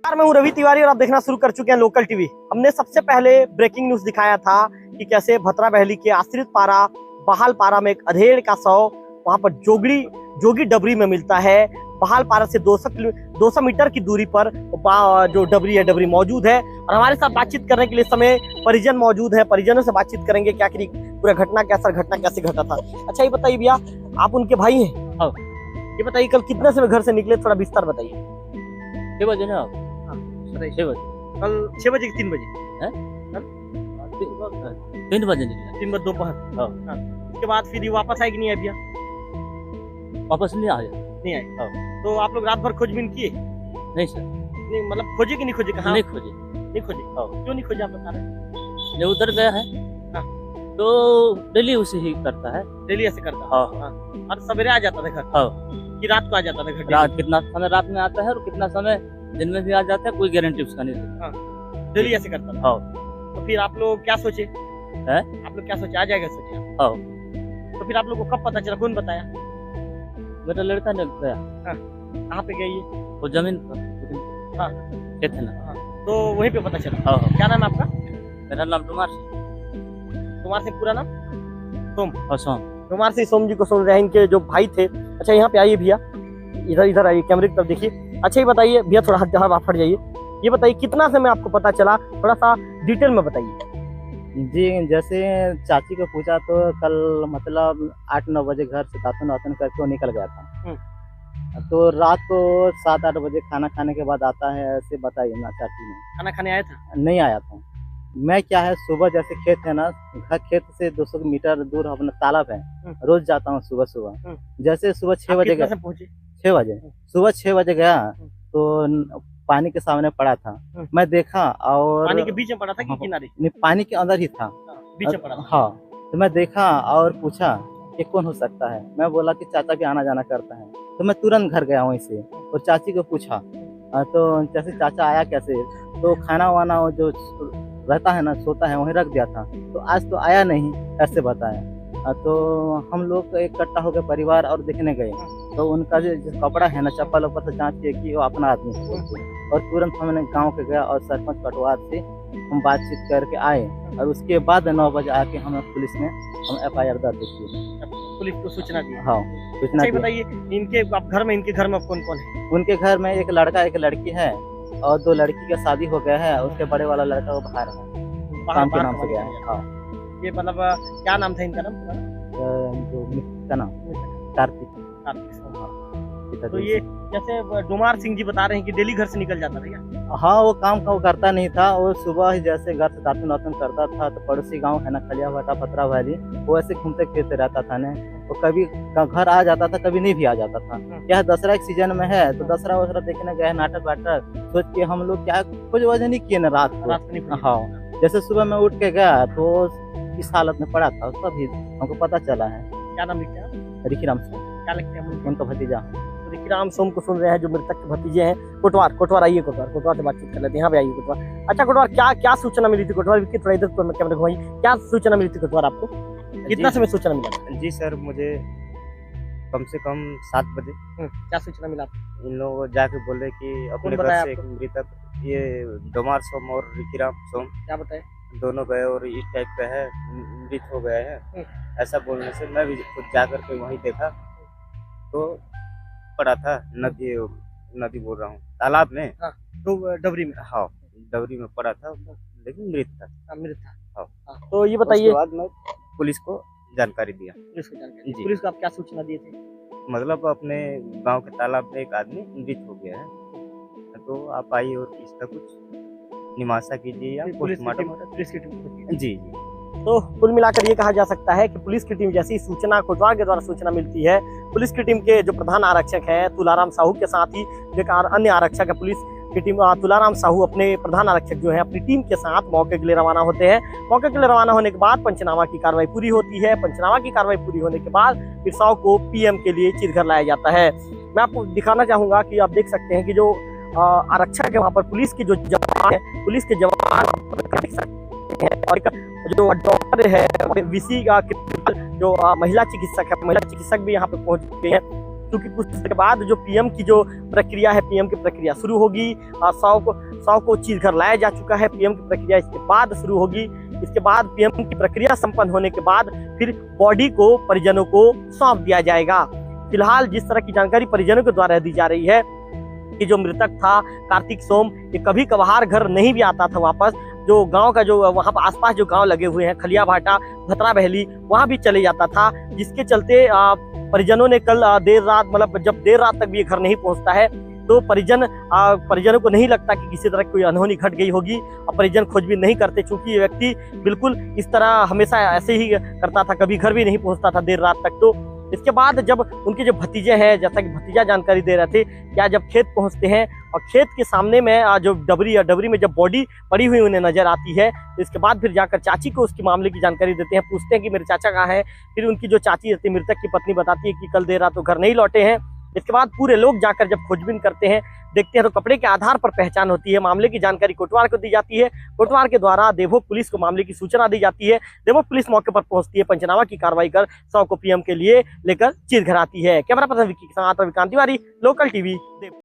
मैं हूं रवि तिवारी और आप देखना शुरू कर चुके हैं लोकल टीवी। हमने सबसे पहले ब्रेकिंग न्यूज दिखाया था कि कैसे भतरा बहली के आश्रित पारा बहाल पारा में एक अधेड़ का शव वहां पर जोगी डबरी में मिलता है। बहाल पारा से 200 मीटर की दूरी पर जो डबरी मौजूद है और हमारे साथ बातचीत करने के लिए समय परिजन मौजूद है। परिजनों से बातचीत करेंगे क्या करी पूरा घटना कैसे घटा था। अच्छा ये बताइए भैया, आप उनके भाई हैं? हाँ। ये बताइए कल कितने समय घर से निकले, थोड़ा विस्तार बताइए। 6 बजे ना? 6 बजे। कल 6 बजे कि 3 बजे? 3 बजे निकला। 3 बजे दोपहर। हाँ। उसके बाद फिर ये वापस आए कि नहीं आए भैया? वापस नहीं आया। नहीं आए। हाँ। तो आप लोग रात भर खोजबीन किए? नहीं सर, नहीं मतलब खोजे कि नहीं खोजे? कहाँ नहीं खोजे। नहीं खोजे? हाँ। क्यों नहीं खोजे आप बता रहे हैं? ये उधर गया है। हाँ। तो डेली उसे ही करता है। डेली ऐसे करता? हाँ। और सवेरे आ जाता था घर? हाँ। कि रात को आ जाता था घर? रात कितना समय रात में आता है और कितना समय दिन में भी आ जाता है, कोई गारंटी उसका नहीं देता। डेली ऐसे करता था? हाँ। तो फिर आप लोग क्या सोचे? हैं? आप लोग क्या सोचे आ जाएगा सोचे? हाँ। तो फिर आप लोग को कब पता चला, कौन बताया? मेरा लड़का ने गया। कहाँ पे गई ये? वो जमीन पर। हाँ। खेत है ना। तो वहीं पे पता चला? हाँ। क्या नाम है आपका? मेरा नाम कुमार से पूरा नाम? सोम। कुमार सिंह सोम जी को सुन रहे हैं, इनके जो भाई थे। अच्छा यहाँ पे आइए भैया, इधर आइए, कैमरे की तरफ देखिए। अच्छा ये बताइए भैया, थोड़ा हाथ हट जाइए। ये बताइए कितना समय आपको पता चला, थोड़ा सा डिटेल में बताइए। जी, जैसे चाची को पूछा तो कल मतलब 8-9 बजे घर से दातन करके वो निकल गया था। तो रात को 7-8 बजे खाना खाने के बाद आता है, ऐसे बताइए ना चाची ने। खाना खाने आया था? नहीं आया था। मैं क्या है, सुबह जैसे खेत है ना, घर खेत से 200 मीटर दूर अपना तालाब है, रोज जाता हूँ सुबह। जैसे सुबह 6 बजे गया। 6 बजे सुबह 6 बजे गया तो पानी के सामने पड़ा था। मैं देखा और पानी के बीच में पड़ा था कि किनारे? नहीं, पानी के अंदर ही था, बीच में पड़ा था। हाँ। तो मैं देखा और पूछा कि कौन हो सकता है। मैं बोला कि चाचा भी आना जाना करता है। तो मैं तुरंत घर गया वहीं से और चाची को पूछा। तो जैसे चाचा आया कैसे, तो खाना वाना जो रहता है ना, सोता है, वहीं रख दिया था। तो आज तो आया नहीं, ऐसे बताया। तो हम लोग इकट्ठा होकर परिवार और देखने गए तो उनका जो कपड़ा है ना, चप्पल ऊपर से जांच किए कि वो अपना आदमी है। और तुरंत हमने गांव के गया और सरपंच पटवार से हम बातचीत करके आए और उसके बाद 9 बजे आके हमें पुलिस में हम FIR दर्ज की। पुलिस को सूचना दी? हाँ, सूचना दी। बताइए इनके घर में कौन कौन है? उनके घर में एक लड़का एक लड़की है और 2 लड़की का शादी हो गया है। उसके बड़े वाला लड़का वो बाहर है, काम के नाम से गया है। हाँ। ये मतलब क्या नाम था इनका? जो का नाम कार्तिक। तो ये जैसे डुमार सिंह जी बता रहे हैं कि डेली घर से निकल जाता था क्या? हाँ, वो काम वो करता नहीं था। वो सुबह ही जैसे घर से दातन करता था तो पड़ोसी गांव है ना, खलिया भाटा पतरा वाली, वो ऐसे घूमते फिरते रहता था ना। वो कभी घर आ जाता था, कभी नहीं भी आ जाता था। क्या दशहरा के सीजन में है तो दशहरा वशरा देखने गए, नाटक वाटक सोच के हम लोग क्या कुछ वजह नहीं किए ना रात को। हाँ, जैसे सुबह में उठ के गया तो इस हालत में पड़ा था, तभी हमको पता चला है। क्या नाम लिखते हैं? रिखीराम सोम। क्या लिखते हैं? उनका भतीजा। रिखीराम सोम को सुन रहे हैं, जो मृतक के भतीजे हैं। कोटवार आइए, कोटवार से बातचीत कर लेते हैं। यहाँ पे आइए कोटवार। अच्छा कोटवार, क्या सूचना मिली थी? कोटवार थोड़ा इधर कैमरे घुमाइए। क्या सूचना मिली थी कोटवार आपको? कितना समय सूचना मिला? जी सर, मुझे कम से कम 7 बजे। क्या सूचना मिला? इन लोग जाके बोले कि अपने घर से एक मृतक, ये डोमार सोम और रिखीराम सोम, क्या बताए, दोनों गए और इस टाइप का है, मृत हो गए हैं। ऐसा बोलने से मैं भी खुद जाकर के वहीं देखा तो पड़ा था नदी बोल रहा हूँ, तालाब में। तो डबरी में? हाँ, डबरी में पड़ा था, लेकिन मृत था। हाँ। तो ये बताइए, उसके बाद मैं पुलिस को जानकारी दिया। पुलिस को आप क्या सूचना दिए थे? मतलब अपने गांव के तालाब में एक आदमी मृत हो गया है, तो आप आइए और इसका कुछ निमाशा कीजिए या पोस्टमार्टम। जी। तो कुल मिलाकर ये कहा जा सकता है कि पुलिस की टीम जैसी सूचना कोटवार के द्वारा सूचना मिलती है, पुलिस की टीम के जो प्रधान आरक्षक हैं तुलाराम साहू के साथ ही एक अन्य आरक्षक है, पुलिस की टीम तुलाराम साहू अपने प्रधान आरक्षक जो है अपनी टीम के साथ मौके के लिए रवाना होते हैं। मौके के लिए रवाना होने के बाद पंचनामा की कार्रवाई पूरी होती है। पंचनामा की कार्रवाई पूरी होने के बाद फिर शव को PM के लिए चिरघर लाया जाता है। मैं आपको दिखाना चाहूंगा कि आप देख सकते हैं कि जो आरक्षक है वहाँ पर पुलिस के जो जवान है, पुलिस के जवान और जो डॉक्टर है, VC का जो महिला चिकित्सक है, महिला चिकित्सक भी यहाँ पे पहुंच चुके हैं। क्योंकि कुछ के बाद जो पीएम की जो प्रक्रिया है, पीएम की प्रक्रिया शुरू होगी। 100 को चीज घर लाया जा चुका है, पीएम की प्रक्रिया इसके बाद शुरू होगी। इसके बाद पीएम की प्रक्रिया संपन्न होने के बाद फिर बॉडी को परिजनों को सौंप दिया जाएगा। फिलहाल जिस तरह की जानकारी परिजनों के द्वारा दी जा रही है कि जो मृतक था कार्तिक सोम, ये कभी कभार घर नहीं भी आता था वापस। जो गांव का जो वहां पर आसपास जो गांव लगे हुए हैं, खलिया भाटा, भतरा बहली, वहां भी चले जाता था, जिसके चलते परिजनों ने कल देर रात, मतलब जब देर रात तक भी ये घर नहीं पहुंचता है तो परिजनों को नहीं लगता कि किसी तरह कोई अनहोनी घट गई होगी, और परिजन खोजबीन नहीं करते, चूंकि ये व्यक्ति बिल्कुल इस तरह हमेशा ऐसे ही करता था, कभी घर भी नहीं पहुंचता था देर रात तक। तो इसके बाद जब उनके जो भतीजे हैं, जैसा कि भतीजा जानकारी दे रहे थे, क्या जब खेत पहुंचते हैं और खेत के सामने में जो डबरी में जब बॉडी पड़ी हुई उन्हें नजर आती है, तो इसके बाद फिर जाकर चाची को उसकी मामले की जानकारी देते हैं, पूछते हैं कि मेरे चाचा कहाँ हैं। फिर उनकी जो चाची रहती है, मृतक की पत्नी, बताती है कि कल देर रात तो घर नहीं लौटे हैं। इसके बाद पूरे लोग जाकर जब खोजबीन करते हैं, देखते हैं, तो कपड़े के आधार पर पहचान होती है। मामले की जानकारी कोटवार को दी जाती है। कोटवार के द्वारा देवभोग पुलिस को मामले की सूचना दी जाती है। देवभोग पुलिस मौके पर पहुंचती है, पंचनामा की कार्रवाई कर 100 को पीएम के लिए लेकर चीर घर आती है। कैमरा पर्सन विक्की के साथ रविकांत तिवारी, लोकल टीवी।